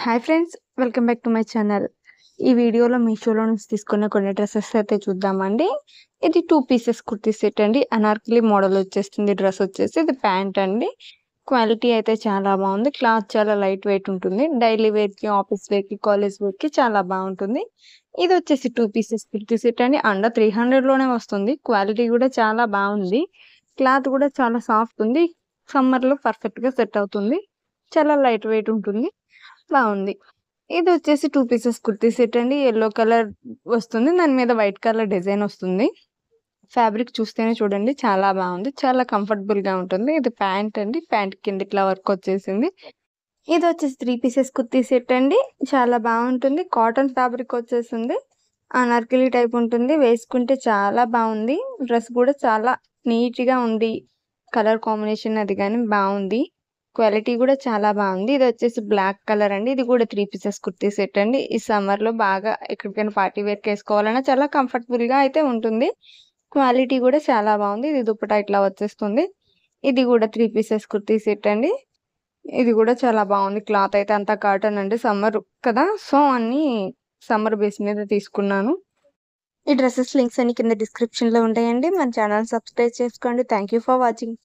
Hi friends, welcome back to my channel. ఈ వీడియోలో మీషోలో నుంచి తీసుకున్న కొన్ని డ్రెస్సెస్ అయితే చూద్దామండి. ఇది 2 పీసెస్ కుర్తీ సెట్ అండి. అనార్కలి మోడల్ వచ్చేస్తుంది. డ్రెస్ వచ్చేసి ఇది ప్యాంట్ అండి. క్వాలిటీ అయితే చాలా బాగుంది. క్లాత్ చాలా లైట్ వెయిట్ ఉంటుంది. డైలీ వేర్కి, ఆఫీస్ వేర్కి, కాలేజ్ వేర్కి చాలా బాగుంటుంది. ఇది వచ్చేసి 2 పీసెస్ కుర్తీ సెట్ అండి. అండర్ 300లోనే వస్తుంది. క్వాలిటీ కూడా చాలా బాగుంది. క్లాత్ కూడా చాలా సాఫ్ట్ ఉంది. సమ్మర్లో పర్ఫెక్ట్గా సెట్ అవుతుంది. చాలా లైట్ వెయిట్ ఉంటుంది. బాగుంది. ఇది వచ్చేసి 2 పీసెస్ కుర్తీ సెట్ అండి. యెల్లో కలర్ వస్తుంది. దాని మీద వైట్ కలర్ డిజైన్ వస్తుంది. ఫ్యాబ్రిక్ చూస్తేనే చూడండి చాలా బాగుంది. చాలా కంఫర్టబుల్‌గా ఉంటుంది. ఇది ప్యాంట్ అండి. ప్యాంట్ కింద ఇట్లా వర్క్ వచ్చేసింది. ఇది వచ్చేసి 3 పీసెస్ కుర్తీ సెట్ అండి. చాలా బాగుంటుంది. కాటన్ ఫ్యాబ్రిక్ వచ్చేసింది. అనార్కలి టైప్ ఉంటుంది. వేసుకుంటే చాలా బాగుంది. డ్రెస్ కూడా చాలా నీట్‌గా ఉంది. కలర్ కాంబినేషన్ అది గాని బాగుంది. క్వాలిటీ కూడా చాలా బాగుంది. ఇది వచ్చేసి బ్లాక్ కలర్ అండి. ఇది కూడా 3 పీసెస్ కుర్తీ సెట్ అండి. ఈ సమ్మర్‌లో బాగా ఎక్కడికైనా పార్టీ వేర్‌కి ఏసుకోవాలన్నా చాలా కంఫర్టబుల్‌గా అయితే ఉంటుంది. క్వాలిటీ కూడా చాలా బాగుంది. ఇది దుపట్టా ఇట్లా వచ్చేస్తుంది. ఇది కూడా 3 పీసెస్ కుర్తీ సెట్ అండి. ఇది కూడా చాలా బాగుంది. క్లాత్ అయితే అంతా కాటన్ అండి. సమ్మర్ కదా! సో, అన్నీ సమ్మర్ బేస్ మీద తీసుకున్నాను. ఈ డ్రెసెస్ లింక్స్ అన్ని కింద డిస్క్రిప్షన్‌లో ఉంటాయండి. మన ఛానల్ సబ్స్క్రైబ్ చేసుకోండి. Thank you for watching.